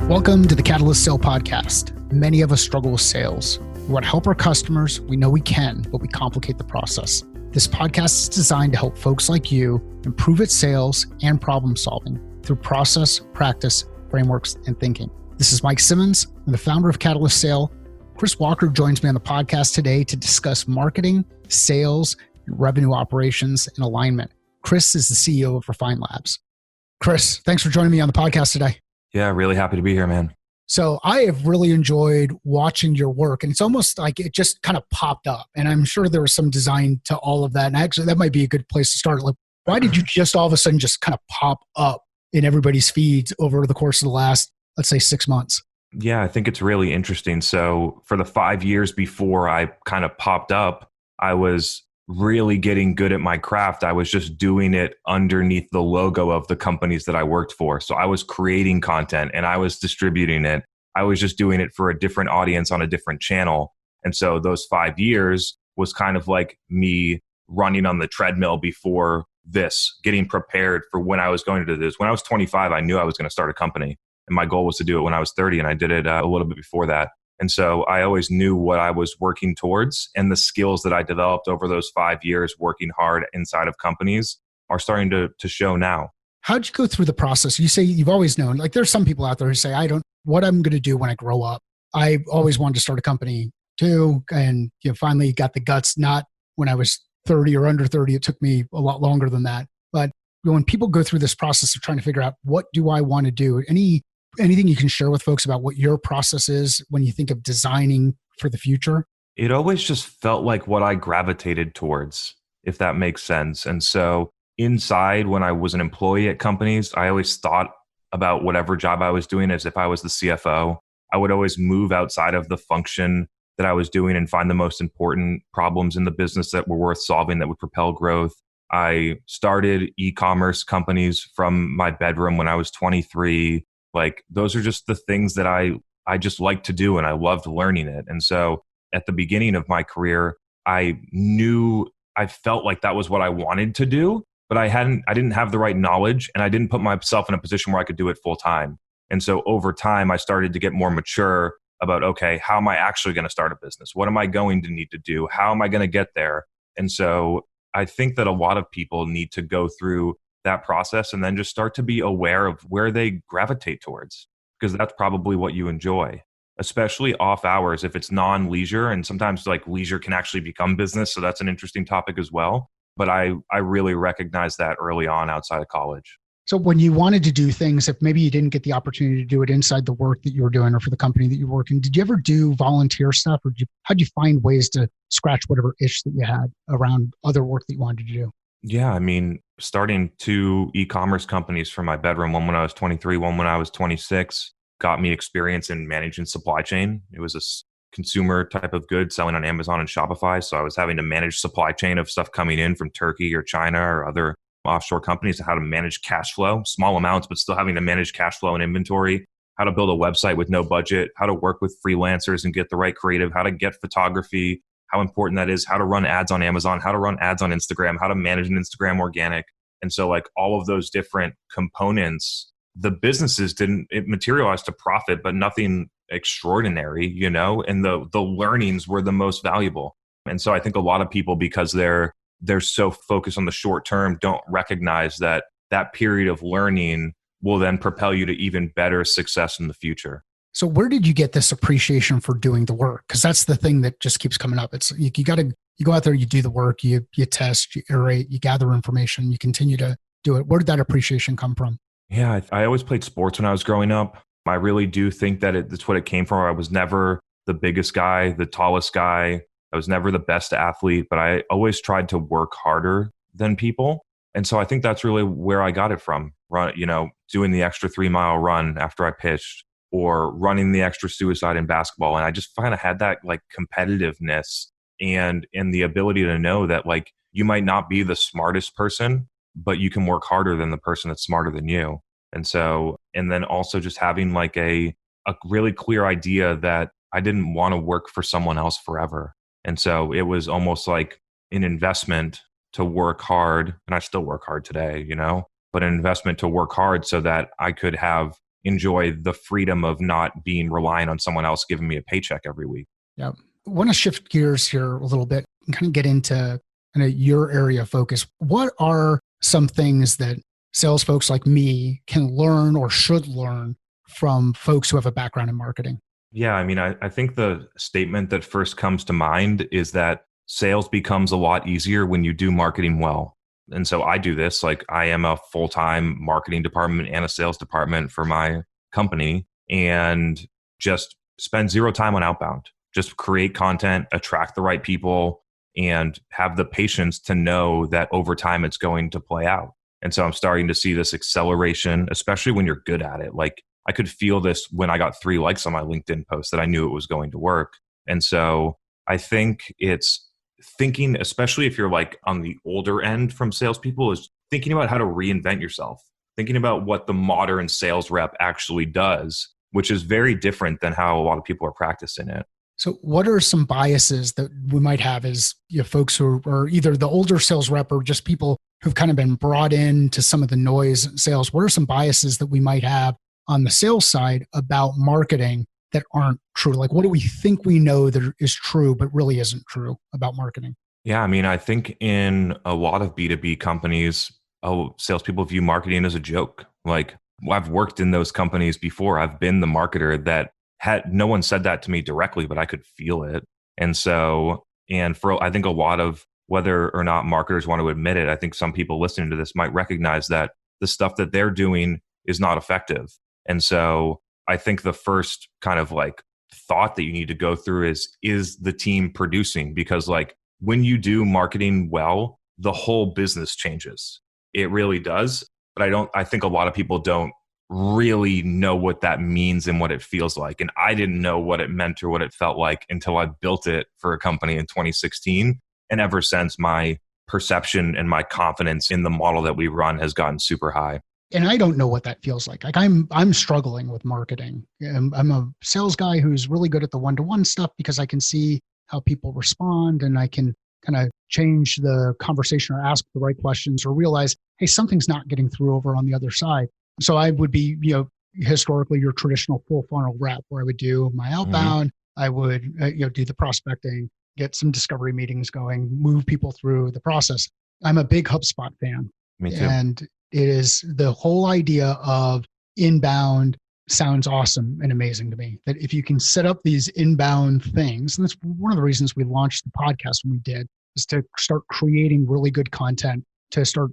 Welcome to the Catalyst Sale Podcast. Many of us struggle with sales. We want to help our customers. We know we can, but we complicate the process. This podcast is designed to help folks like you improve at sales and problem solving through process, practice, frameworks, and thinking. This is Mike Simmons. I'm the founder of Catalyst Sale. Chris Walker joins me on the podcast today to discuss marketing, sales, and revenue operations and alignment. Chris is the CEO of Refine Labs. Chris, thanks for joining me on the podcast today. Yeah, really happy to be here, man. So I have really enjoyed watching your work, and it's almost like it just kind of popped up. And I'm sure there was some design to all of that. And actually, that might be a good place to start. Like, why did you just all of a sudden just kind of pop up in everybody's feeds over the course of the last, let's say, 6 months? Yeah, I think it's really interesting. So for the 5 years before I kind of popped up, I was really getting good at my craft. I was just doing it underneath the logo of the companies that I worked for. So I was creating content and I was distributing it. I was just doing it for a different audience on a different channel. And so those 5 years was kind of like me running on the treadmill before this, getting prepared for when I was going to do this. When I was 25, I knew I was going to start a company. And my goal was to do it when I was 30, and I did it a little bit before that. And so I always knew what I was working towards, and the skills that I developed over those 5 years working hard inside of companies are starting to show now. How'd you go through the process? You say you've always known, like there's some people out there who say, what I'm going to do when I grow up. I always wanted to start a company too. And finally got the guts, not when I was 30 or under 30. It took me a lot longer than that. But when people go through this process of trying to figure out what do I want to do, anything you can share with folks about what your process is when you think of designing for the future? It always just felt like what I gravitated towards, if that makes sense. And so inside, when I was an employee at companies, I always thought about whatever job I was doing as if I was the CFO. I would always move outside of the function that I was doing and find the most important problems in the business that were worth solving that would propel growth. I started e-commerce companies from my bedroom when I was 23. Like, those are just the things that I just like to do, and I loved learning it. And so at the beginning of my career, I felt like that was what I wanted to do, but I didn't have the right knowledge, and I didn't put myself in a position where I could do it full time. And so over time, I started to get more mature about, okay, how am I actually going to start a business? What am I going to need to do? How am I going to get there? And so I think that a lot of people need to go through that process and then just start to be aware of where they gravitate towards, because that's probably what you enjoy, especially off hours if it's non-leisure. And sometimes like leisure can actually become business. So that's an interesting topic as well. But I really recognized that early on outside of college. So when you wanted to do things, if maybe you didn't get the opportunity to do it inside the work that you were doing or for the company that you work in, did you ever do volunteer stuff, or how'd you find ways to scratch whatever itch that you had around other work that you wanted to do? Yeah, I mean, starting 2 e-commerce companies from my bedroom, one when I was 23, one when I was 26, got me experience in managing supply chain. It was a consumer type of good selling on Amazon and Shopify. So I was having to manage supply chain of stuff coming in from Turkey or China or other offshore companies, how to manage cash flow, small amounts, but still having to manage cash flow and inventory, how to build a website with no budget, how to work with freelancers and get the right creative, how to get photography, how important that is, how to run ads on Amazon, how to run ads on Instagram, how to manage an Instagram organic. And so like all of those different components, the businesses it materialized to profit, but nothing extraordinary, and the learnings were the most valuable. And so I think a lot of people, because they're so focused on the short term, don't recognize that period of learning will then propel you to even better success in the future. So where did you get this appreciation for doing the work? Because that's the thing that just keeps coming up. It's you go out there, you do the work, you test, you iterate, you gather information, you continue to do it. Where did that appreciation come from? Yeah, I always played sports when I was growing up. I really do think that that's what it came from. I was never the biggest guy, the tallest guy. I was never the best athlete, but I always tried to work harder than people. And so I think that's really where I got it from. Doing the extra 3-mile run after I pitched, or running the extra suicide in basketball. And I just kind of had that like competitiveness and the ability to know that like you might not be the smartest person, but you can work harder than the person that's smarter than you. And then also just having like a really clear idea that I didn't want to work for someone else forever. And so it was almost like an investment to work hard, and I still work hard today, but an investment to work hard so that I could have enjoy the freedom of not being reliant on someone else giving me a paycheck every week. Yeah. I want to shift gears here a little bit and kind of get into kind of your area of focus. What are some things that sales folks like me can learn or should learn from folks who have a background in marketing? Yeah, I mean, I think the statement that first comes to mind is that sales becomes a lot easier when you do marketing well. And so I do this, like I am a full-time marketing department and a sales department for my company, and just spend zero time on outbound. Just create content, attract the right people, and have the patience to know that over time it's going to play out. And so I'm starting to see this acceleration, especially when you're good at it. Like I could feel this when I got 3 likes on my LinkedIn post that I knew it was going to work. And so I think it's thinking, especially if you're like on the older end from salespeople, is thinking about how to reinvent yourself, thinking about what the modern sales rep actually does, which is very different than how a lot of people are practicing it. So what are some biases that we might have as folks who are either the older sales rep or just people who've kind of been brought in to some of the noise in sales? What are some biases that we might have on the sales side about marketing that aren't true? Like, what do we think we know that is true, but really isn't true about marketing? Yeah, I mean, I think in a lot of B2B companies, salespeople view marketing as a joke. Like, I've worked in those companies before. I've been the marketer that had no one said that to me directly, but I could feel it. And so, and for I think a lot of whether or not marketers want to admit it, I think some people listening to this might recognize that the stuff that they're doing is not effective. And so I think the first kind of like thought that you need to go through is the team producing? Because like when you do marketing well, the whole business changes. It really does. But I think a lot of people don't really know what that means and what it feels like. And I didn't know what it meant or what it felt like until I built it for a company in 2016. And ever since, my perception and my confidence in the model that we run has gotten super high. And I don't know what that feels like. Like I'm struggling with marketing. I'm a sales guy who's really good at the one-to-one stuff because I can see how people respond and I can kind of change the conversation or ask the right questions or realize, hey, something's not getting through over on the other side. So I would be, historically your traditional full funnel rep where I would do my outbound, I would, do the prospecting, get some discovery meetings going, move people through the process. I'm a big HubSpot fan. Me too. And it is the whole idea of inbound sounds awesome and amazing to me. That if you can set up these inbound things, and that's one of the reasons we launched the podcast when we did, is to start creating really good content, to start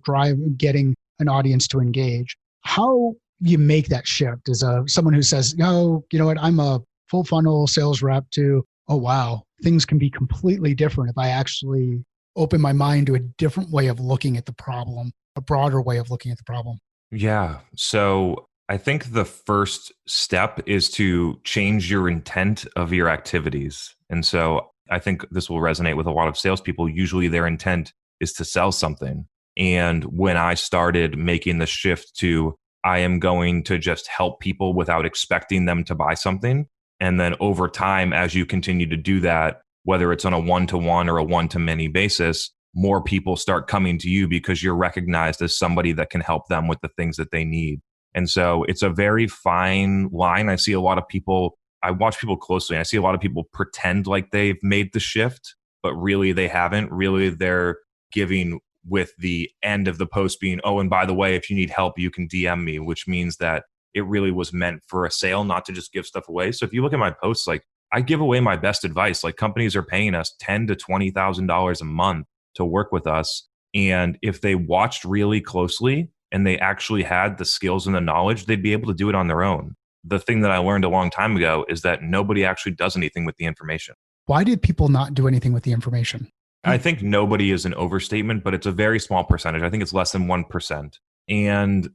getting an audience to engage. How you make that shift as someone who says, no, you know what, I'm a full funnel sales rep to, oh, wow, things can be completely different if I actually open my mind to a different way of looking at the problem, a broader way of looking at the problem. Yeah. So I think the first step is to change your intent of your activities. And so I think this will resonate with a lot of salespeople. Usually their intent is to sell something. And when I started making the shift to, I am going to just help people without expecting them to buy something. And then over time, as you continue to do that, whether it's on a one-to-one or a one-to-many basis, more people start coming to you because you're recognized as somebody that can help them with the things that they need. And so it's a very fine line. I see a lot of people, I watch people closely, and I see a lot of people pretend like they've made the shift, but really they haven't. Really, they're giving with the end of the post being, oh, and by the way, if you need help, you can DM me, which means that it really was meant for a sale, not to just give stuff away. So if you look at my posts, like I give away my best advice. Like companies are paying us $10,000 to $20,000 a month to work with us. And if they watched really closely and they actually had the skills and the knowledge, they'd be able to do it on their own. The thing that I learned a long time ago is that nobody actually does anything with the information. Why did people not do anything with the information? I think nobody is an overstatement, but it's a very small percentage. I think it's less than 1%. And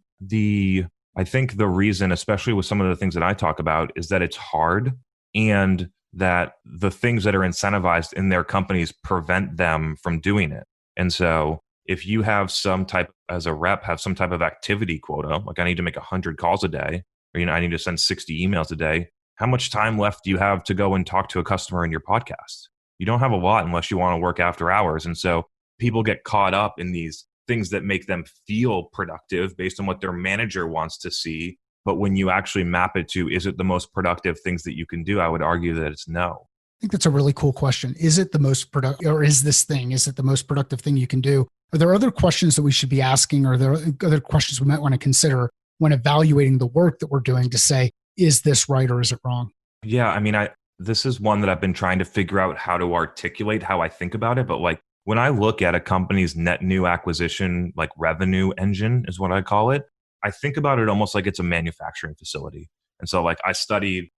I think the reason, especially with some of the things that I talk about, is that it's hard and that the things that are incentivized in their companies prevent them from doing it. And so if you have some type, as a rep, have some type of activity quota, like I need to make 100 calls a day, or I need to send 60 emails a day, how much time left do you have to go and talk to a customer in your podcast? You don't have a lot unless you want to work after hours. And so people get caught up in these things that make them feel productive based on what their manager wants to see, But when you actually map it to, is it the most productive things that you can do? I would argue that it's no. I think that's a really cool question. Is it the most productive, or is it the most productive thing you can do? Are there other questions that we should be asking, or are there other questions we might want to consider when evaluating the work that we're doing to say, is this right or is it wrong? Yeah, I mean, this is one that I've been trying to figure out how to articulate how I think about it. But like when I look at a company's net new acquisition, like revenue engine is what I call it, I think about it almost like it's a manufacturing facility. And so like I studied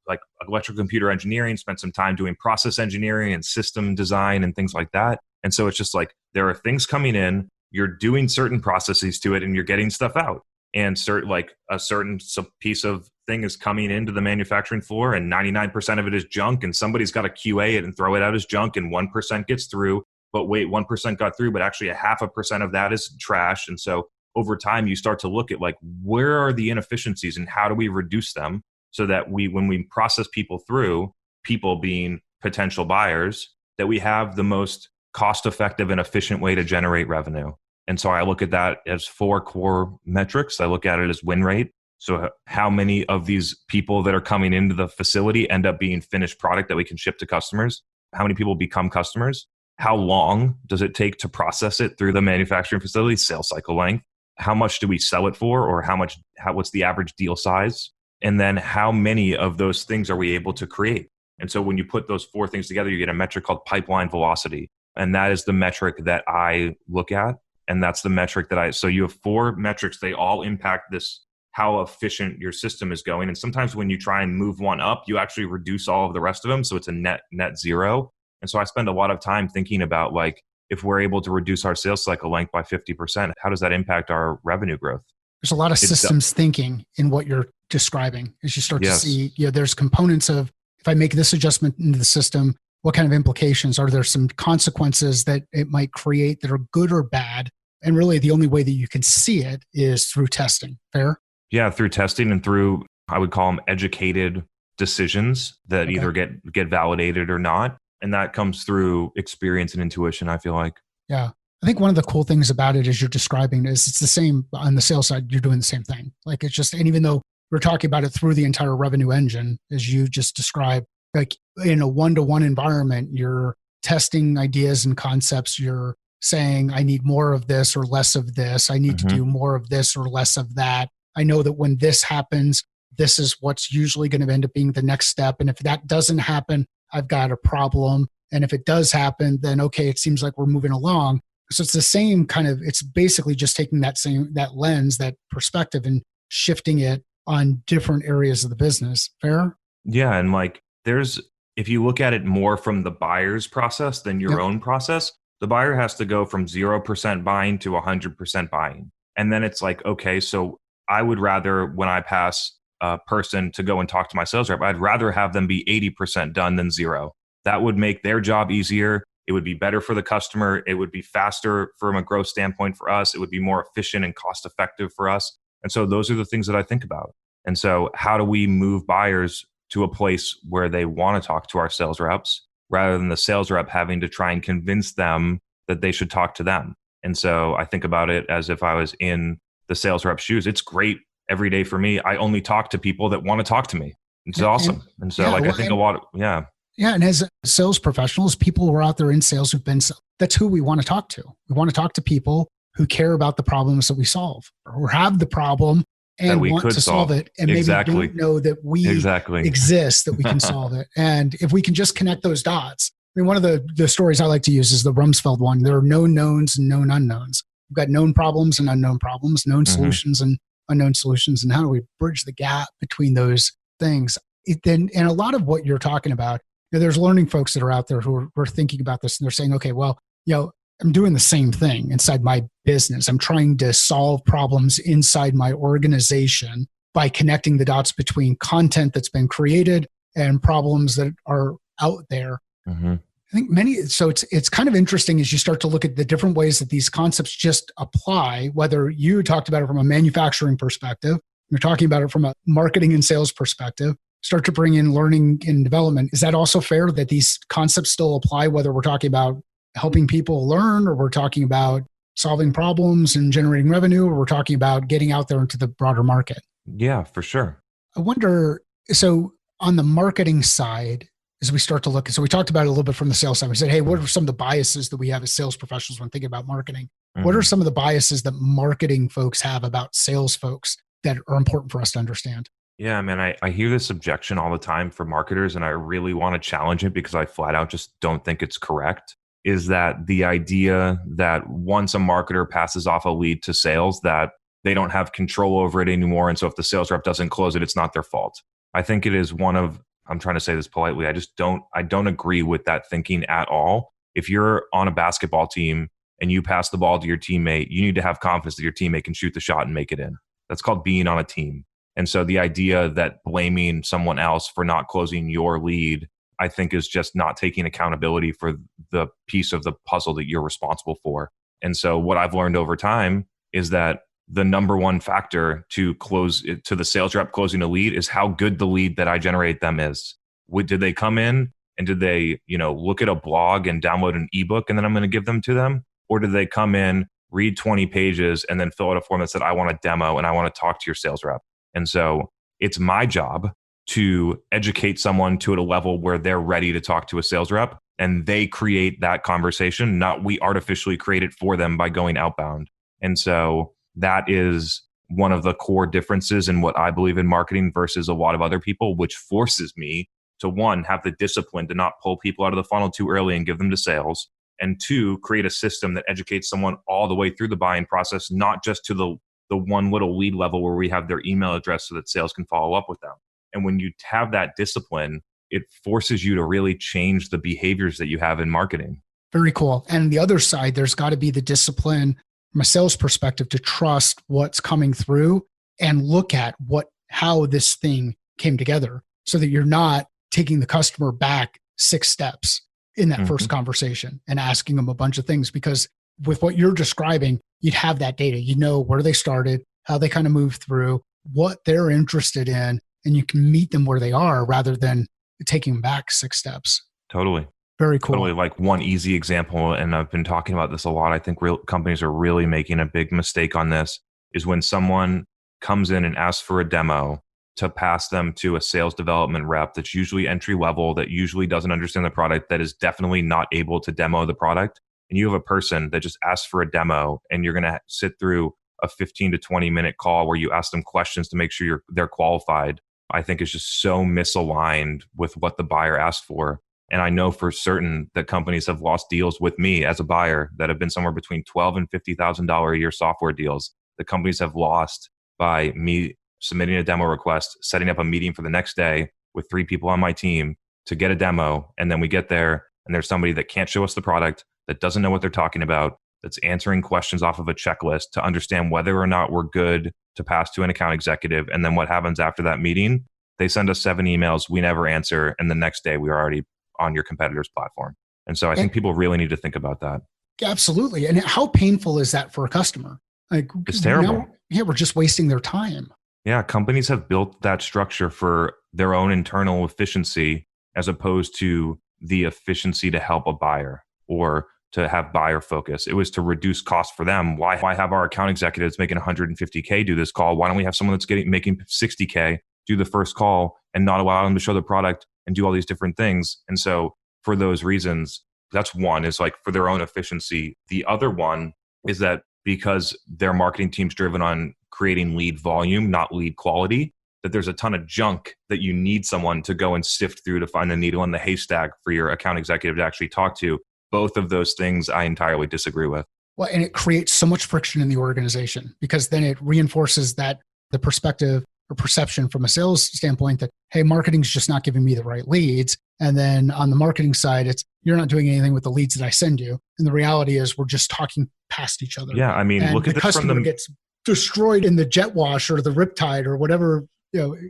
like electrical computer engineering, spent some time doing process engineering and system design and things like that. And so it's just like there are things coming in, you're doing certain processes to it and you're getting stuff out. And like a certain piece of thing is coming into the manufacturing floor and 99% of it is junk, and somebody's got to QA it and throw it out as junk, and 1% gets through. But wait, 1% got through, but actually 0.5% of that is trash. And so over time, you start to look at like, where are the inefficiencies and how do we reduce them so that when we process people through, people being potential buyers, that we have the most cost-effective and efficient way to generate revenue. And so I look at that as 4 core metrics. I look at it as win rate. So how many of these people that are coming into the facility end up being finished product that we can ship to customers? How many people become customers? How long does it take to process it through the manufacturing facility? Sales cycle length. How much do we sell it for, or what's the average deal size? And then how many of those things are we able to create? And so when you put those 4 things together, you get a metric called pipeline velocity. And that is the metric that I look at. And that's the metric so you have 4 metrics. They all impact this, how efficient your system is going. And sometimes when you try and move one up, you actually reduce all of the rest of them. So it's a net zero. And so I spend a lot of time thinking about like, if we're able to reduce our sales cycle length by 50%, how does that impact our revenue growth? There's a lot of systems thinking in what you're describing as you start to see, there's components of, if I make this adjustment into the system, what kind of implications? Are there some consequences that it might create that are good or bad? And really the only way that you can see it is through testing. Fair? Yeah, through testing and through, I would call them educated decisions that either get validated or not. And that comes through experience and intuition, I feel like. Yeah. I think one of the cool things about it as you're describing is it's the same on the sales side, you're doing the same thing. Like it's just, and even though we're talking about it through the entire revenue engine, as you just described, like in a one-to-one environment, you're testing ideas and concepts. You're saying, I need more of this or less of this. I need to do more of this or less of that. I know that when this happens, this is what's usually going to end up being the next step. And if that doesn't happen, I've got a problem. And if it does happen, then okay, it seems like we're moving along. So it's the same kind of, it's basically just taking that lens, that perspective, and shifting it on different areas of the business. Fair? Yeah. And like if you look at it more from the buyer's process than your own process, the buyer has to go from 0% buying to 100% buying. And then it's like, okay, so I would rather, when I pass a person to go and talk to my sales rep, I'd rather have them be 80% done than 0. That would make their job easier. It would be better for the customer. It would be faster from a growth standpoint for us. It would be more efficient and cost effective for us. And so those are the things that I think about. And so how do we move buyers to a place where they want to talk to our sales reps rather than the sales rep having to try and convince them that they should talk to them? And so I think about it as if I was in the sales rep's shoes. It's great every day for me. I only talk to people that want to talk to me. It's awesome. And so I think a lot of, Yeah. And as sales professionals, people who are out there in sales that's who we want to talk to. We want to talk to people who care about the problems that we solve, or have the problem and want to solve it. And maybe don't know that we exist, that we can solve it. And if we can just connect those dots. I mean, one of the stories I like to use is the Rumsfeld one. There are known knowns and known unknowns. We've got known problems and unknown problems, known solutions and unknown solutions. And how do we bridge the gap between those things? And a lot of what you're talking about, there's learning folks that are out there who are thinking about this, and they're saying, okay, well, I'm doing the same thing inside my business. I'm trying to solve problems inside my organization by connecting the dots between content that's been created and problems that are out there. I think so it's kind of interesting as you start to look at the different ways that these concepts just apply, whether you talked about it from a manufacturing perspective, you're talking about it from a marketing and sales perspective, start to bring in learning and development. Is that also fair that these concepts still apply, whether we're talking about helping people learn, or we're talking about solving problems and generating revenue, or we're talking about getting out there into the broader market? Yeah, for sure. I wonder, so on the marketing side, as we start to look, so we talked about it a little bit from the sales side. We said, hey, what are some of the biases that we have as sales professionals when thinking about marketing? What are Mhm. some of the biases that marketing folks have about sales folks that are important for us to understand? Yeah, man, I hear this objection all the time for marketers, and I really want to challenge it because I flat out just don't think it's correct. Is that the idea that once a marketer passes off a lead to sales, that they don't have control over it anymore. And so if the sales rep doesn't close it, it's not their fault. I think it is one of, I'm trying to say this politely, I don't agree with that thinking at all. If you're on a basketball team and you pass the ball to your teammate, you need to have confidence that your teammate can shoot the shot and make it in. That's called being on a team. And so the idea that blaming someone else for not closing your lead, I think is just not taking accountability for the piece of the puzzle that you're responsible for. And so what I've learned over time is that the number one factor to to the sales rep closing a lead is how good the lead that I generate them is. Did they come in and did they, look at a blog and download an ebook and then I'm going to give them to them? Or did they come in, read 20 pages and then fill out a form that said, I want a demo and I want to talk to your sales rep? And so it's my job to educate someone to a level where they're ready to talk to a sales rep and they create that conversation, not we artificially create it for them by going outbound. And so that is one of the core differences in what I believe in marketing versus a lot of other people, which forces me to one, have the discipline to not pull people out of the funnel too early and give them to sales. And two, create a system that educates someone all the way through the buying process, not just to the one little lead level where we have their email address so that sales can follow up with them. And when you have that discipline, it forces you to really change the behaviors that you have in marketing. Very cool. And the other side, there's got to be the discipline from a sales perspective to trust what's coming through and look at how this thing came together so that you're not taking the customer back 6 steps in that first conversation and asking them a bunch of things. Because with what you're describing, you'd have that data, where they started, how they kind of moved through, what they're interested in, and you can meet them where they are rather than taking them back 6 steps. Totally. Very cool. Totally. Like one easy example, and I've been talking about this a lot. I think real companies are really making a big mistake on this is when someone comes in and asks for a demo to pass them to a sales development rep that's usually entry level, that usually doesn't understand the product, that is definitely not able to demo the product. And you have a person that just asks for a demo and you're going to sit through a 15 to 20 minute call where you ask them questions to make sure they're qualified. I think is just so misaligned with what the buyer asked for. And I know for certain that companies have lost deals with me as a buyer that have been somewhere between $12,000 and $50,000 a year software deals that companies have lost by me submitting a demo request, setting up a meeting for the next day with 3 people on my team to get a demo. And then we get there and there's somebody that can't show us the product, that doesn't know what they're talking about, that's answering questions off of a checklist to understand whether or not we're good to pass to an account executive. And then what happens after that meeting? They send us 7 emails, we never answer. And the next day we are already on your competitor's platform. And so I think people really need to think about that. Absolutely. And how painful is that for a customer? Like, it's terrible. We're just wasting their time. Yeah, companies have built that structure for their own internal efficiency as opposed to the efficiency to help a buyer or to have buyer focus. It was to reduce costs for them. Why have our account executives making 150K do this call? Why don't we have someone that's making 60K do the first call and not allow them to show the product and do all these different things? And so for those reasons, that's one, is like for their own efficiency. The other one is that because their marketing team's driven on creating lead volume, not lead quality, that there's a ton of junk that you need someone to go and sift through to find the needle in the haystack for your account executive to actually talk to. Both of those things I entirely disagree with. Well, and it creates so much friction in the organization because then it reinforces that the perspective or perception from a sales standpoint that, hey, marketing's just not giving me the right leads. And then on the marketing side, it's you're not doing anything with the leads that I send you. And the reality is we're just talking past each other. Yeah, I mean, and look at the this customer from gets destroyed in the jet wash or the riptide or whatever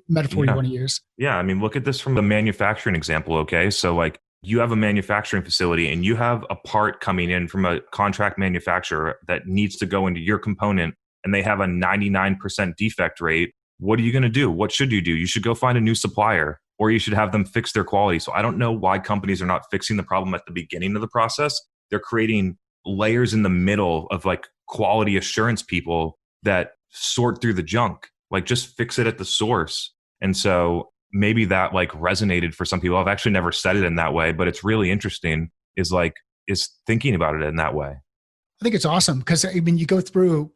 metaphor you want to use. Yeah, I mean, look at this from the manufacturing example. Okay, so like you have a manufacturing facility and you have a part coming in from a contract manufacturer that needs to go into your component and they have a 99% defect rate. What are you going to do? What should you do? You should go find a new supplier or you should have them fix their quality. So I don't know why companies are not fixing the problem at the beginning of the process. They're creating layers in the middle of like quality assurance people that sort through the junk. Like just fix it at the source. And so maybe that like resonated for some people. I've actually never said it in that way, but it's really interesting is thinking about it in that way. I think it's awesome because I mean, you go through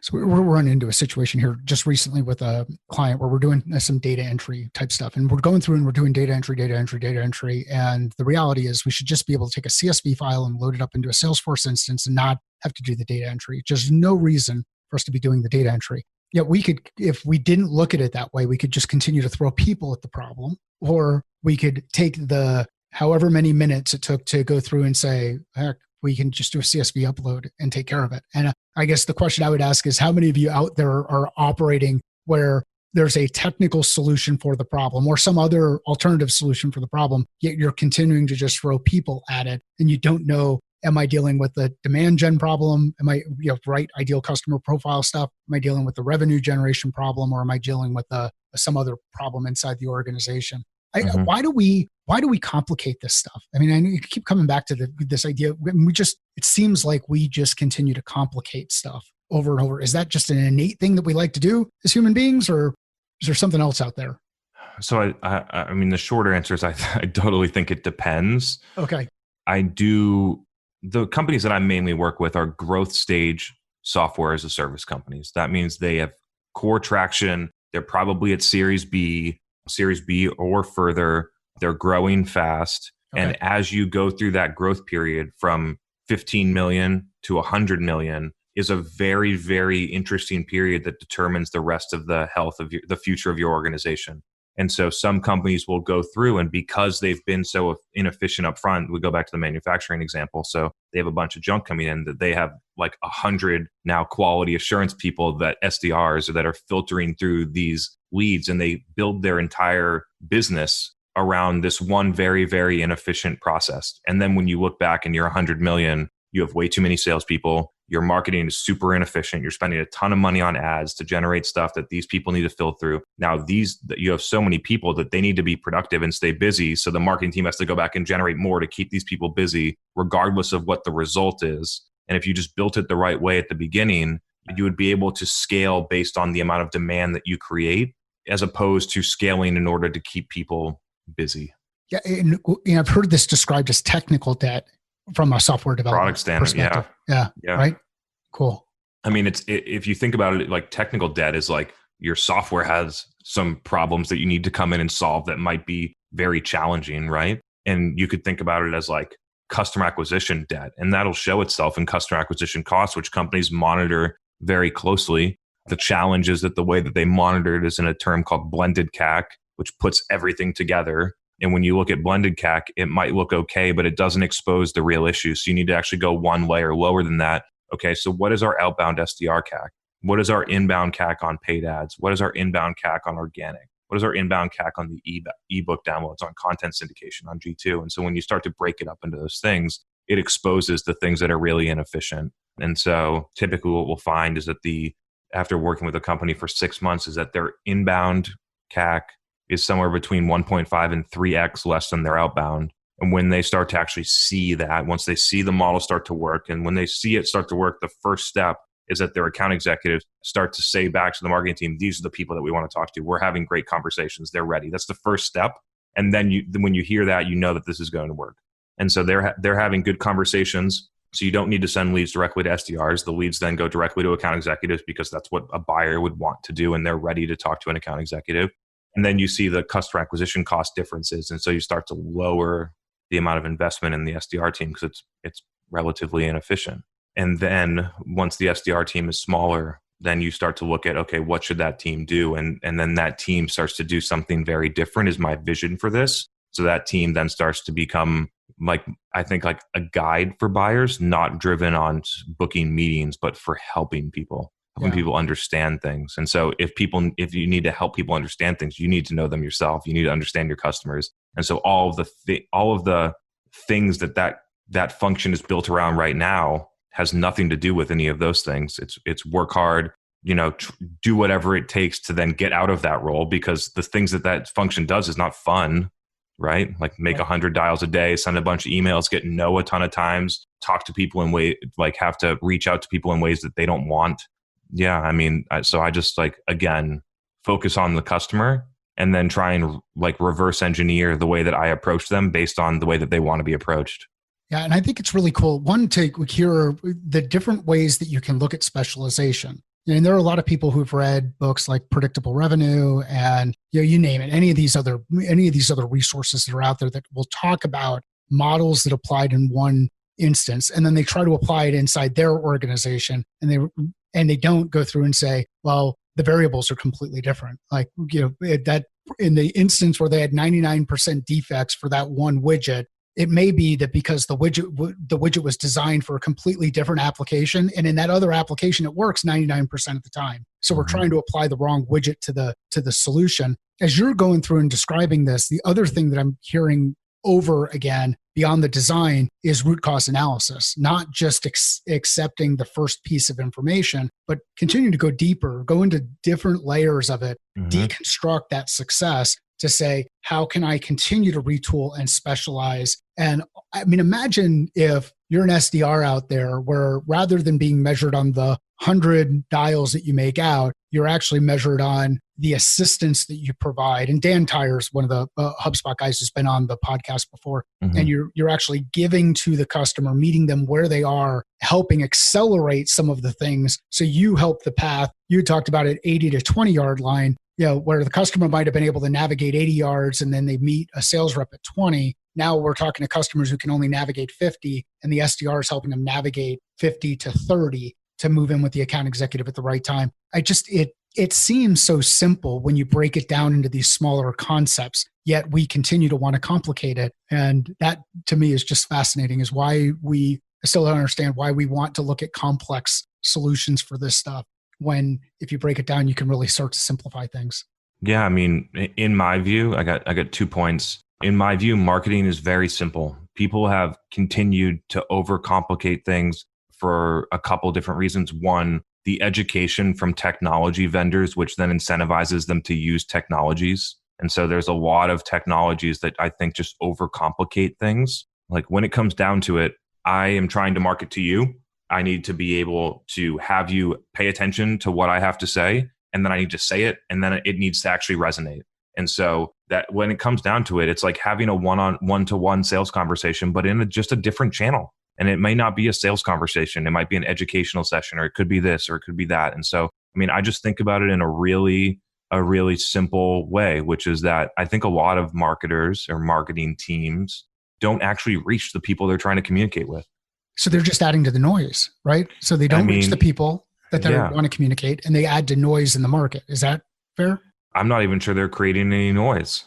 so we're running into a situation here just recently with a client where we're doing some data entry type stuff, and we're going through and we're doing data entry. And the reality is we should just be able to take a CSV file and load it up into a Salesforce instance and not have to do the data entry. Just no reason for us to be doing the data entry. Yet we could, if we didn't look at it that way, we could just continue to throw people at the problem, or we could take the however many minutes it took to go through and say, heck, we can just do a CSV upload and take care of it. And I guess the question I would ask is how many of you out there are operating where there's a technical solution for the problem or some other alternative solution for the problem, yet you're continuing to just throw people at it and you don't know, am I dealing with the demand gen problem? Am I, ideal customer profile stuff? Am I dealing with the revenue generation problem, or am I dealing with some other problem inside the organization? Why do we complicate this stuff? I mean, I know you keep coming back to this idea. It seems like we just continue to complicate stuff over and over. Is that just an innate thing that we like to do as human beings, or is there something else out there? So I mean, the shorter answer is I totally think it depends. Okay. The companies that I mainly work with are growth stage software as a service companies. That means they have core traction. They're probably at Series B or further. They're growing fast. Okay. And as you go through that growth period from 15 million to 100 million is a very, very interesting period that determines the rest of the health of the future of your organization. And so some companies will go through, and because they've been so inefficient up front, we go back to the manufacturing example. So they have a bunch of junk coming in that they have like 100 now quality assurance people, that SDRs, that are filtering through these leads, and they build their entire business around this one very, very inefficient process. And then when you look back and you're 100 million, you have way too many salespeople. Your marketing is super inefficient. You're spending a ton of money on ads to generate stuff that these people need to fill through. Now, you have so many people that they need to be productive and stay busy. So the marketing team has to go back and generate more to keep these people busy, regardless of what the result is. And if you just built it the right way at the beginning, you would be able to scale based on the amount of demand that you create, as opposed to scaling in order to keep people busy. Yeah, and I've heard this described as technical debt from a software development product standard perspective. Yeah. Right. Cool. I mean, if you think about it, like technical debt is like your software has some problems that you need to come in and solve that might be very challenging, right? And you could think about it as like customer acquisition debt, and that'll show itself in customer acquisition costs, which companies monitor very closely. The challenge is that the way that they monitor it is in a term called blended CAC, which puts everything together. And when you look at blended CAC, it might look okay, but it doesn't expose the real issues. So you need to actually go one layer lower than that. Okay, so what is our outbound SDR CAC? What is our inbound CAC on paid ads? What is our inbound CAC on organic? What is our inbound CAC on the ebook downloads, on content syndication, on G2? And so when you start to break it up into those things, it exposes the things that are really inefficient. And so typically what we'll find is that after working with a company for 6 months, is that their inbound CAC is somewhere between 1.5 and 3x less than their outbound. And when they start to actually see that, once they see the model start to work, and when they see it start to work, the first step is that their account executives start to say back to the marketing team, these are the people that we want to talk to. We're having great conversations. They're ready. That's the first step. And then when you hear that, you know that this is going to work. And so they're having good conversations. So you don't need to send leads directly to SDRs. The leads then go directly to account executives, because that's what a buyer would want to do. And they're ready to talk to an account executive. And then you see the customer acquisition cost differences. And so you start to lower the amount of investment in the SDR team, because it's relatively inefficient. And then once the SDR team is smaller, then you start to look at, okay, what should that team do? And then that team starts to do something very different, is my vision for this. So that team then starts to become I think like a guide for buyers, not driven on booking meetings, but for helping people understand things. And so if you need to help people understand things, you need to know them yourself. You need to understand your customers. And so all of the things that function is built around right now has nothing to do with any of those things. It's work hard, do whatever it takes to then get out of that role, because the things that function does is not fun, right? Like make 100 dials a day, send a bunch of emails, get no a ton of times, talk to people have to reach out to people in ways that they don't want. Yeah. I mean, so I just like, again, focus on the customer and then try and like reverse engineer the way that I approach them based on the way that they want to be approached. Yeah, and I think it's really cool. One, to hear the different ways that you can look at specialization. And there are a lot of people who've read books like Predictable Revenue and you name it, any of these other resources that are out there that will talk about models that applied in one instance, and then they try to apply it inside their organization, and they don't go through and say, well, the variables are completely different. Like that in the instance where they had 99% defects for that one widget, it may be that because the widget was designed for a completely different application, and in that other application it works 99% of the time. So we're trying to apply the wrong widget to the solution. As you're going through and describing this, the other thing that I'm hearing over again beyond the design is root cause analysis, not just accepting the first piece of information, but continue to go deeper, go into different layers of it, deconstruct that success to say, how can I continue to retool and specialize? And I mean, imagine if you're an SDR out there where rather than being measured on the 100 dials that you make out, you're actually measured on the assistance that you provide. And Dan Tyer's one of the HubSpot guys who's been on the podcast before. And you're actually giving to the customer, meeting them where they are, helping accelerate some of the things. So you help the path. You talked about an 80 to 20 yard line, where the customer might have been able to navigate 80 yards and then they meet a sales rep at 20. Now we're talking to customers who can only navigate 50, and the SDR is helping them navigate 50 to 30 to move in with the account executive at the right time. It seems so simple when you break it down into these smaller concepts, yet we continue to want to complicate it. And that to me is just fascinating, is why I still don't understand why we want to look at complex solutions for this stuff, when if you break it down, you can really start to simplify things. Yeah. I mean, in my view, I got 2 points. In my view, marketing is very simple. People have continued to overcomplicate things for a couple different reasons. One, the education from technology vendors, which then incentivizes them to use technologies. And so there's a lot of technologies that I think just overcomplicate things. Like when it comes down to it, I am trying to market to you. I need to be able to have you pay attention to what I have to say. And then I need to say it. And then it needs to actually resonate. And so that when it comes down to it, it's like having a one-to-one sales conversation, but in just a different channel. And it may not be a sales conversation. It might be an educational session, or it could be this, or it could be that. And so, I mean, I just think about it in a really simple way, which is that I think a lot of marketers or marketing teams don't actually reach the people they're trying to communicate with. So they're just adding to the noise, right? So they don't reach the people that they want to communicate, and they add to noise in the market. Is that fair? I'm not even sure they're creating any noise.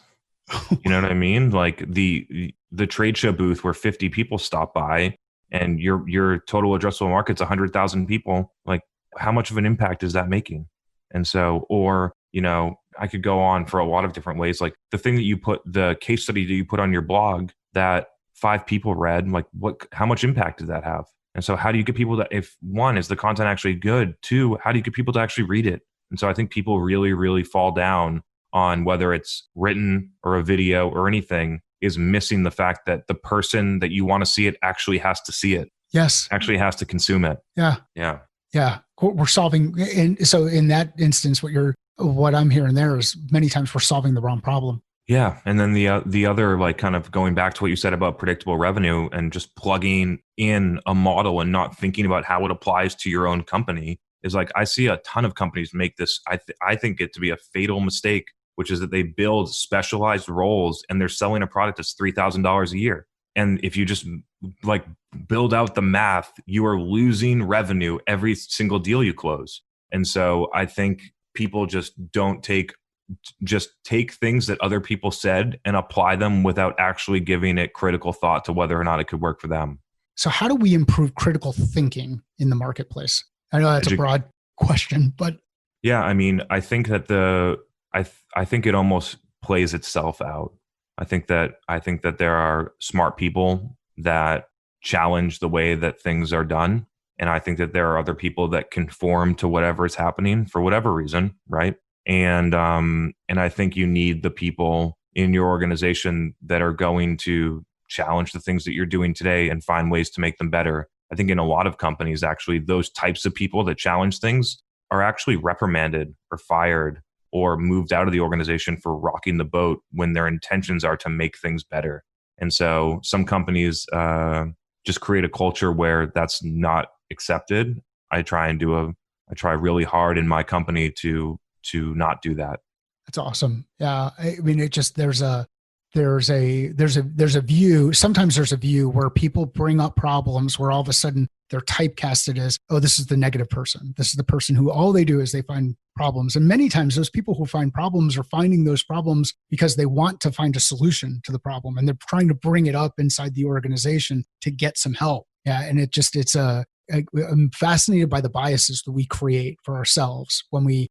You know what I mean? Like the trade show booth where 50 people stop by, and your total addressable market's 100,000 people. Like, how much of an impact is that making? And so, or, I could go on for a lot of different ways. Like the thing that the case study that you put on your blog that 5 people read, like how much impact did that have? And so how do you get people to, if one, is the content actually good? 2, how do you get people to actually read it? And so I think people really, really fall down on whether it's written or a video or anything, is missing the fact that the person that you want to see it actually has to see it. Yes. Actually has to consume it. Yeah. Yeah. Yeah. We're solving. And so in that instance, what I'm hearing there is many times we're solving the wrong problem. Yeah. And then the other, like, kind of going back to what you said about predictable revenue and just plugging in a model and not thinking about how it applies to your own company, is like, I see a ton of companies make this, I think it to be a fatal mistake, which is that they build specialized roles and they're selling a product that's $3,000 a year. And if you just like build out the math, you are losing revenue every single deal you close. And so I think people just take things that other people said and apply them without actually giving it critical thought to whether or not it could work for them. So how do we improve critical thinking in the marketplace? I know that's a broad question, but yeah, I mean, I think that I think it almost plays itself out. I think that there are smart people that challenge the way that things are done, and I think that there are other people that conform to whatever is happening for whatever reason, right? And I think you need the people in your organization that are going to challenge the things that you're doing today and find ways to make them better. I think in a lot of companies, actually, those types of people that challenge things are actually reprimanded or fired or moved out of the organization for rocking the boat when their intentions are to make things better. And so some companies just create a culture where that's not accepted. I try really hard in my company to not do that. That's awesome. Yeah. I mean, it just, there's a view. Sometimes there's a view where people bring up problems where all of a sudden they're typecasted as, oh, this is the negative person. This is the person who all they do is they find problems. And many times those people who find problems are finding those problems because they want to find a solution to the problem. And they're trying to bring it up inside the organization to get some help. Yeah. And I'm fascinated by the biases that we create for ourselves when we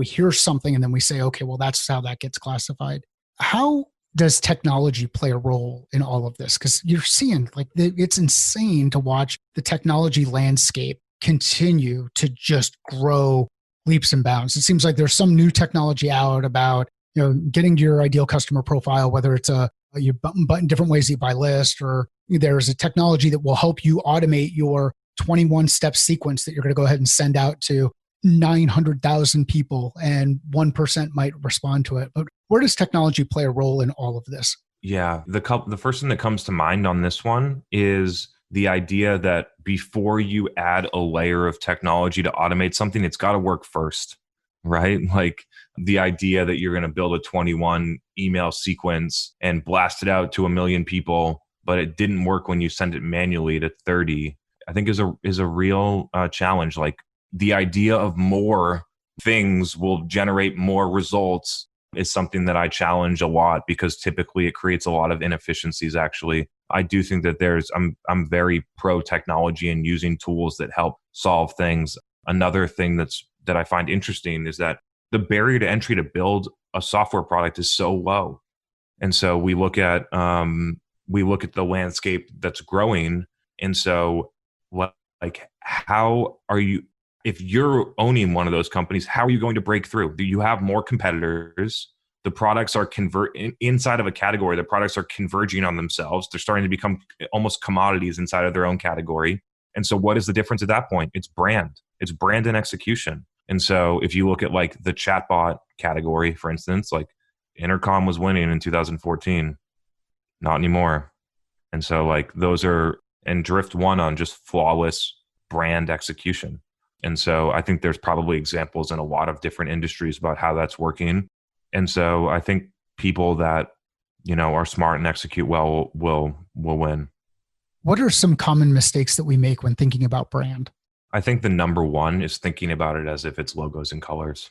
hear something and then we say, okay, well, that's how that gets classified. How does technology play a role in all of this? Because you're seeing it's insane to watch the technology landscape continue to just grow leaps and bounds. It seems like there's some new technology out about, getting to your ideal customer profile, whether it's you button different ways you buy list, or there's a technology that will help you automate your 21 step sequence that you're going to go ahead and send out to 900,000 people and 1% might respond to it. But where does technology play a role in all of this? Yeah. The first thing that comes to mind on this one is the idea that before you add a layer of technology to automate something, it's got to work first, right? Like the idea that you're going to build a 21 email sequence and blast it out to 1 million people, but it didn't work when you sent it manually to 30, I think is a real challenge. Like the idea of more things will generate more results is something that I challenge a lot because typically it creates a lot of inefficiencies. Actually, I do think that I'm very pro technology and using tools that help solve things. Another thing that I find interesting is that the barrier to entry to build a software product is so low. And so we look at the landscape that's growing. And so like, how are you, if you're owning one of those companies, how are you going to break through? Do you have more competitors? The products are inside of a category. The products are converging on themselves. They're starting to become almost commodities inside of their own category. And so what is the difference at that point? It's brand. It's brand and execution. And so if you look at like the chatbot category, for instance, like Intercom was winning in 2014, not anymore. And so like and Drift won on just flawless brand execution. And so I think there's probably examples in a lot of different industries about how that's working. And so I think people that, are smart and execute well will win. What are some common mistakes that we make when thinking about brand? I think the number one is thinking about it as if it's logos and colors.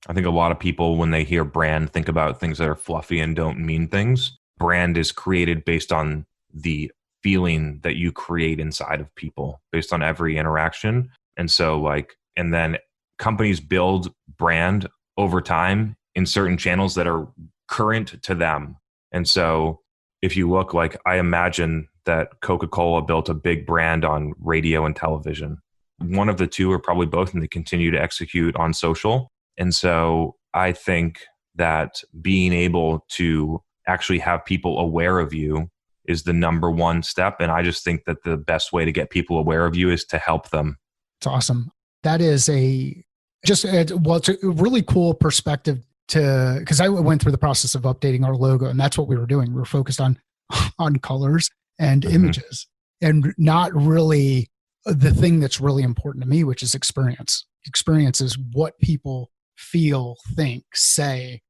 I think a lot of people, when they hear brand, think about things that are fluffy and don't mean things. Brand is created based on the feeling that you create inside of people, based on every interaction. And so and then companies build brand over time in certain channels that are current to them. And so if you look, I imagine that Coca-Cola built a big brand on radio and television. One of the two, or probably both, and they continue to execute on social. And so I think that being able to actually have people aware of you is the number one step. And I just think that the best way to get people aware of you is to help them. It's awesome. That is it's a really cool perspective because I went through the process of updating our logo, and that's what we were doing. We were focused on colors and images, and not really the thing that's really important to me, which is experience. Experience is what people feel, think, say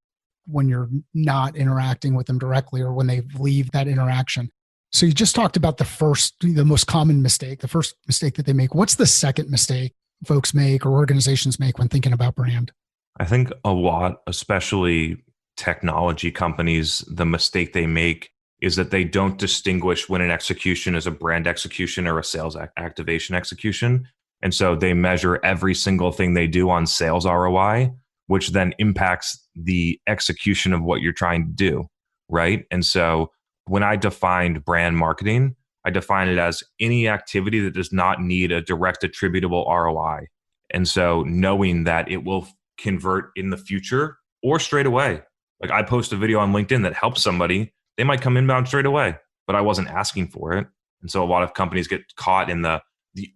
when you're not interacting with them directly or when they leave that interaction. So you just talked about the most common mistake, the first mistake that they make. What's the second mistake folks make or organizations make when thinking about brand? I think a lot, especially technology companies, the mistake they make is that they don't distinguish when an execution is a brand execution or a sales activation execution. And so they measure every single thing they do on sales ROI, which then impacts the execution of what you're trying to do, right? And so when I defined brand marketing, I define it as any activity that does not need a direct attributable ROI. And so knowing that it will convert in the future or straight away. Like I post a video on LinkedIn that helps somebody, they might come inbound straight away, but I wasn't asking for it. And so a lot of companies get caught in the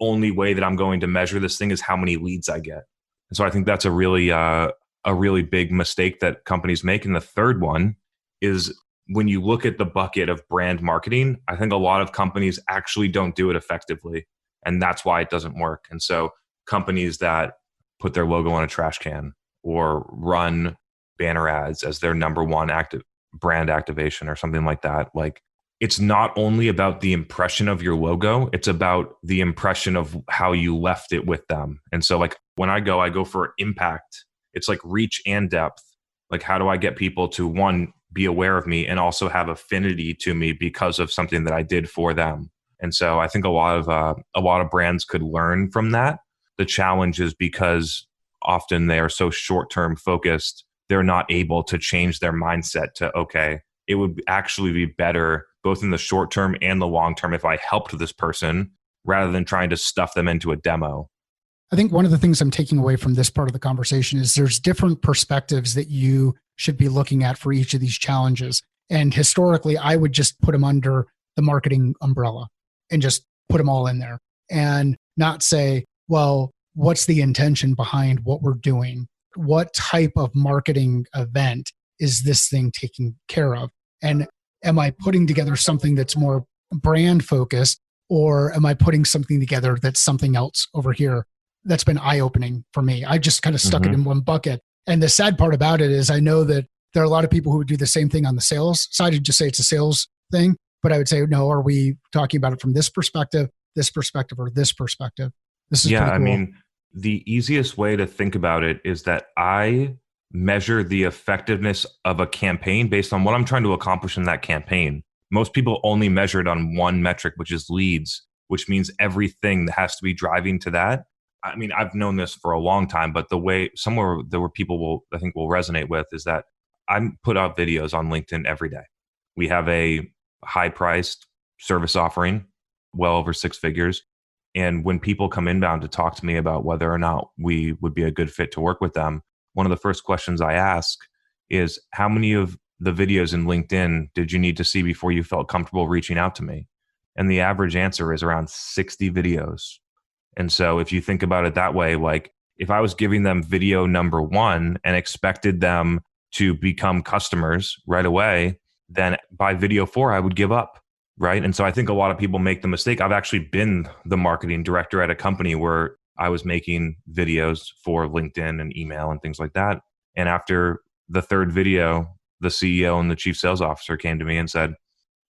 only way that I'm going to measure this thing is how many leads I get. And so I think that's a really big mistake that companies make. And the third one is when you look at the bucket of brand marketing, I think a lot of companies actually don't do it effectively. And that's why it doesn't work. And so companies that put their logo on a trash can or run banner ads as their number one active brand activation or something like that, like it's not only about the impression of your logo, it's about the impression of how you left it with them. And so like when I go for impact. It's like reach and depth. Like how do I get people to, one, be aware of me and also have affinity to me because of something that I did for them. And so I think a lot of brands could learn from that. The challenge is because often they are so short-term focused, they're not able to change their mindset to, okay, it would actually be better both in the short term and the long term if I helped this person rather than trying to stuff them into a demo. I think one of the things I'm taking away from this part of the conversation is there's different perspectives that you should be looking at for each of these challenges. And historically, I would just put them under the marketing umbrella and just put them all in there and not say, well, what's the intention behind what we're doing? What type of marketing event is this thing taking care of? And am I putting together something that's more brand focused, or am I putting something together that's something else over here? That's been eye-opening for me. I just kind of stuck it in one bucket. And the sad part about it is I know that there are a lot of people who would do the same thing on the sales side and just say it's a sales thing. But I would say, no, are we talking about it from this perspective, or this perspective? This is pretty cool. I mean, the easiest way to think about it is that I measure the effectiveness of a campaign based on what I'm trying to accomplish in that campaign. Most people only measure it on one metric, which is leads, which means everything that has to be driving to that. I mean, I've known this for a long time, but the way somewhere there were people will resonate with is that I put out videos on LinkedIn every day. We have a high priced service offering, well over 6 figures. And when people come inbound to talk to me about whether or not we would be a good fit to work with them, one of the first questions I ask is, how many of the videos in LinkedIn did you need to see before you felt comfortable reaching out to me? And the average answer is around 60 videos. And so if you think about it that way, like if I was giving them video number 1 and expected them to become customers right away, then by video 4, I would give up. Right. And so I think a lot of people make the mistake. I've actually been the marketing director at a company where I was making videos for LinkedIn and email and things like that. And after the third video, the CEO and the chief sales officer came to me and said,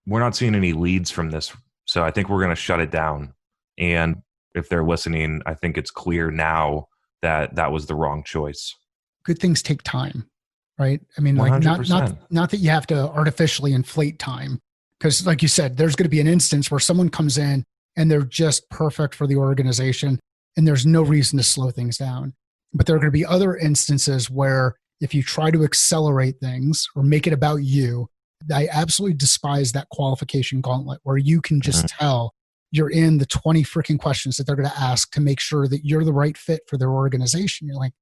we're not seeing any leads from this. So I think we're going to shut it down. And if they're listening, I think it's clear now that that was the wrong choice. Good things take time, right? I mean, 100%. like not that you have to artificially inflate time. Because like you said, there's going to be an instance where someone comes in and they're just perfect for the organization and there's no reason to slow things down. But there are going to be other instances where if you try to accelerate things or make it about you, I absolutely despise that qualification gauntlet where you can just tell you're in the 20 freaking questions that they're going to ask to make sure that you're the right fit for their organization. You're like,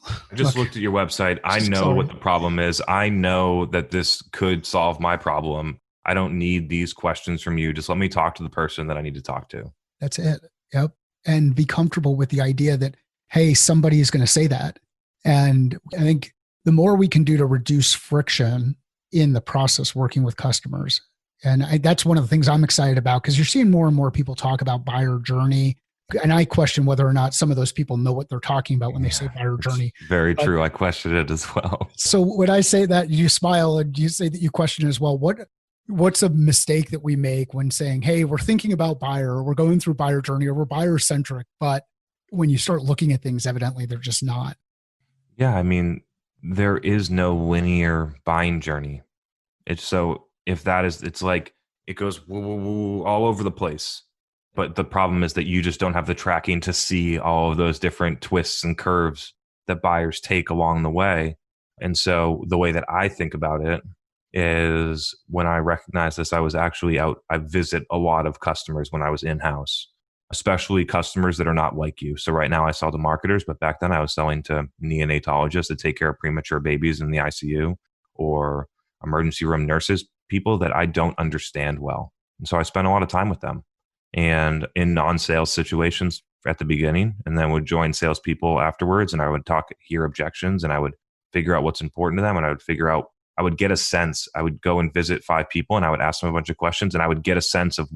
I just looked at your website. I know what the problem is. I know that this could solve my problem. I don't need these questions from you. Just let me talk to the person that I need to talk to. That's it. Yep. And be comfortable with the idea that, hey, somebody is going to say that. And I think the more we can do to reduce friction in the process working with customers. And that's one of the things I'm excited about because you're seeing more and more people talk about buyer journey. And I question whether or not some of those people know what they're talking about when they say buyer journey. Very true. I question it as well. So when I say that, you smile and you say that you question it as well. What's a mistake that we make when saying, hey, we're thinking about buyer, or we're going through buyer journey, or we're buyer centric, but when you start looking at things, evidently they're just not. Yeah. I mean, there is no linear buying journey. It's like it goes all over the place. But the problem is that you just don't have the tracking to see all of those different twists and curves that buyers take along the way. And so the way that I think about it is when I recognize this, I was actually out. I visit a lot of customers when I was in-house, especially customers that are not like you. So right now I sell to marketers, but back then I was selling to neonatologists that take care of premature babies in the ICU, or emergency room nurses, people that I don't understand well. And so I spent a lot of time with them. And in non-sales situations, at the beginning, and then would join salespeople afterwards. And I would hear objections, and I would figure out what's important to them. And I would get a sense. I would go and visit 5 people, and I would ask them a bunch of questions, and I would get a sense of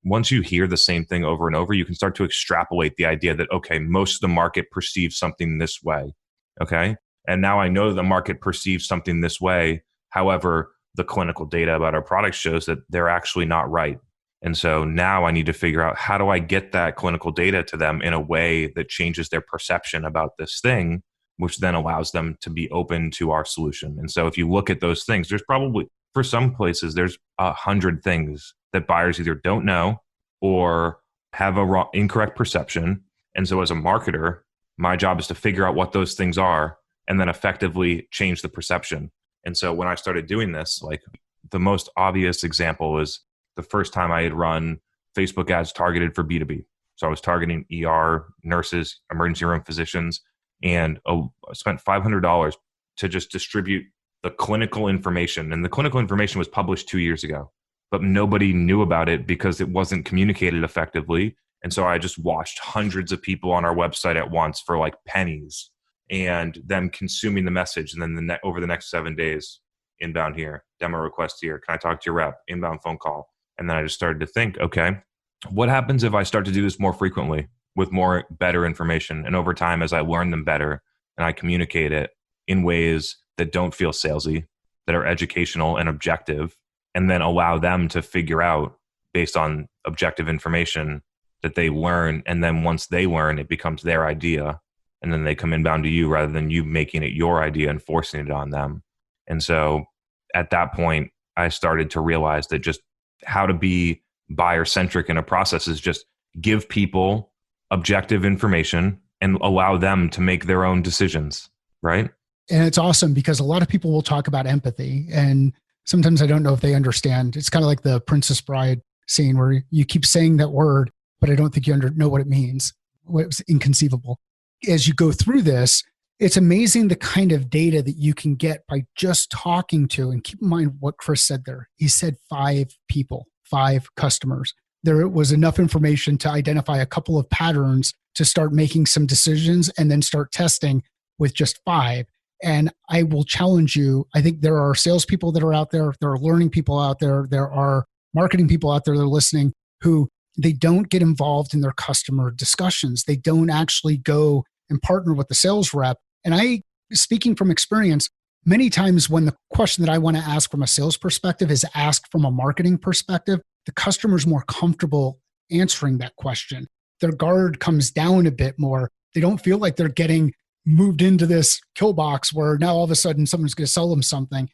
once you hear the same thing over and over, you can start to extrapolate the idea that, okay, most of the market perceives something this way. Okay. And now I know the market perceives something this way. However, the clinical data about our product shows that they're actually not right. And so now I need to figure out, how do I get that clinical data to them in a way that changes their perception about this thing, which then allows them to be open to our solution. And so if you look at those things, there's probably, for some places, there's 100 things that buyers either don't know or have incorrect perception. And so as a marketer, my job is to figure out what those things are and then effectively change the perception. And so when I started doing this, like, the most obvious example is the first time I had run Facebook ads targeted for B2B. So I was targeting ER, nurses, emergency room physicians, and I spent $500 to just distribute the clinical information. And the clinical information was published 2 years ago, but nobody knew about it because it wasn't communicated effectively. And so I just watched hundreds of people on our website at once for like pennies, and them consuming the message. And then over the next 7 days, inbound here, demo request here, can I talk to your rep, inbound phone call. And then I just started to think, okay, what happens if I start to do this more frequently with better information? And over time, as I learn them better and I communicate it in ways that don't feel salesy, that are educational and objective, and then allow them to figure out based on objective information that they learn. And then once they learn, it becomes their idea. And then they come inbound to you rather than you making it your idea and forcing it on them. And so at that point, I started to realize that just how to be buyer-centric in a process is just give people objective information and allow them to make their own decisions, right? And it's awesome because a lot of people will talk about empathy, and sometimes I don't know if they understand. It's kind of like the Princess Bride scene where you keep saying that word, but I don't think you know what it means. It's inconceivable. As you go through this, it's amazing the kind of data that you can get by just talking to, and keep in mind what Chris said there. He said 5 people, 5 customers. There was enough information to identify a couple of patterns to start making some decisions and then start testing with just 5. And I will challenge you. I think there are salespeople that are out there. There are learning people out there. There are marketing people out there that are listening who they don't get involved in their customer discussions. They don't actually go and partner with the sales rep. And speaking from experience, many times when the question that I want to ask from a sales perspective is asked from a marketing perspective, the customer's more comfortable answering that question. Their guard comes down a bit more. They don't feel like they're getting moved into this kill box where now all of a sudden someone's going to sell them something.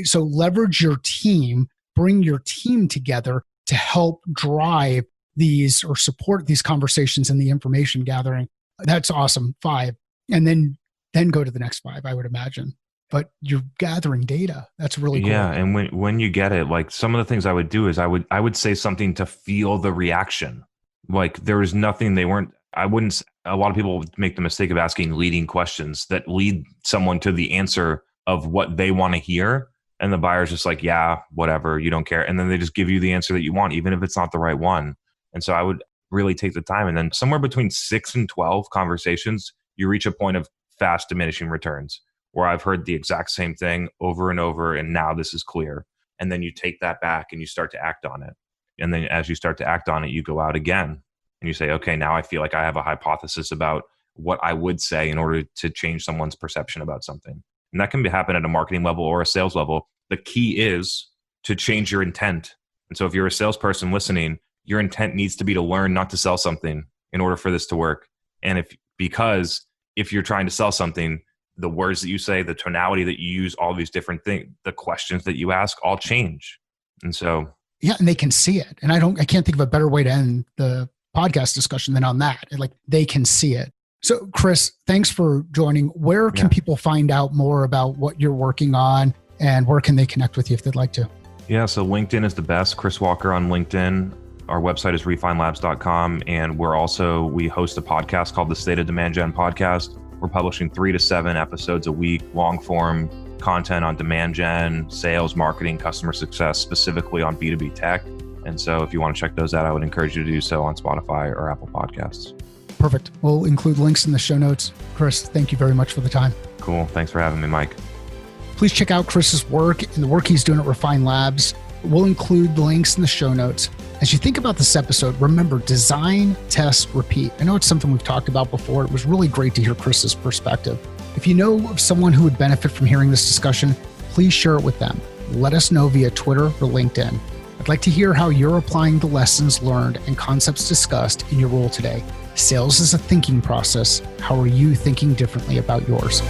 So leverage your team, bring your team together to help drive these or support these conversations and the information gathering. That's awesome. 5. And then go to the next 5, I would imagine. But you're gathering data. That's really cool. Yeah. And when you get it, like, some of the things I would do is I would say something to feel the reaction. Like, there was nothing a lot of people make the mistake of asking leading questions that lead someone to the answer of what they want to hear. And the buyer's just like, yeah, whatever, you don't care. And then they just give you the answer that you want, even if it's not the right one. And so I would really take the time. And then somewhere between 6 and 12 conversations, you reach a point of fast diminishing returns where I've heard the exact same thing over and over. And now this is clear. And then you take that back and you start to act on it. And then as you start to act on it, you go out again and you say, okay, now I feel like I have a hypothesis about what I would say in order to change someone's perception about something. And that can happen at a marketing level or a sales level. The key is to change your intent. And so if you're a salesperson listening, your intent needs to be to learn not to sell something in order for this to work. And because if you're trying to sell something, the words that you say, the tonality that you use, all these different things, the questions that you ask all change. And so, yeah, and they can see it. And I can't think of a better way to end the podcast discussion than on that. Like, they can see it. So Chris, thanks for joining. Where can people find out more about what you're working on, and where can they connect with you if they'd like to? Yeah, so LinkedIn is the best. Chris Walker on LinkedIn. Our website is refinelabs.com. And we host a podcast called the State of Demand Gen Podcast. We're publishing 3 to 7 episodes a week, long form content on demand gen, sales, marketing, customer success, specifically on B2B tech. And so if you want to check those out, I would encourage you to do so on Spotify or Apple Podcasts. Perfect. We'll include links in the show notes. Chris, thank you very much for the time. Cool. Thanks for having me, Mike. Please check out Chris's work and the work he's doing at Refine Labs. We'll include the links in the show notes. As you think about this episode, remember, design, test, repeat. I know it's something we've talked about before. It was really great to hear Chris's perspective. If you know of someone who would benefit from hearing this discussion, please share it with them. Let us know via Twitter or LinkedIn. I'd like to hear how you're applying the lessons learned and concepts discussed in your role today. Sales is a thinking process. How are you thinking differently about yours?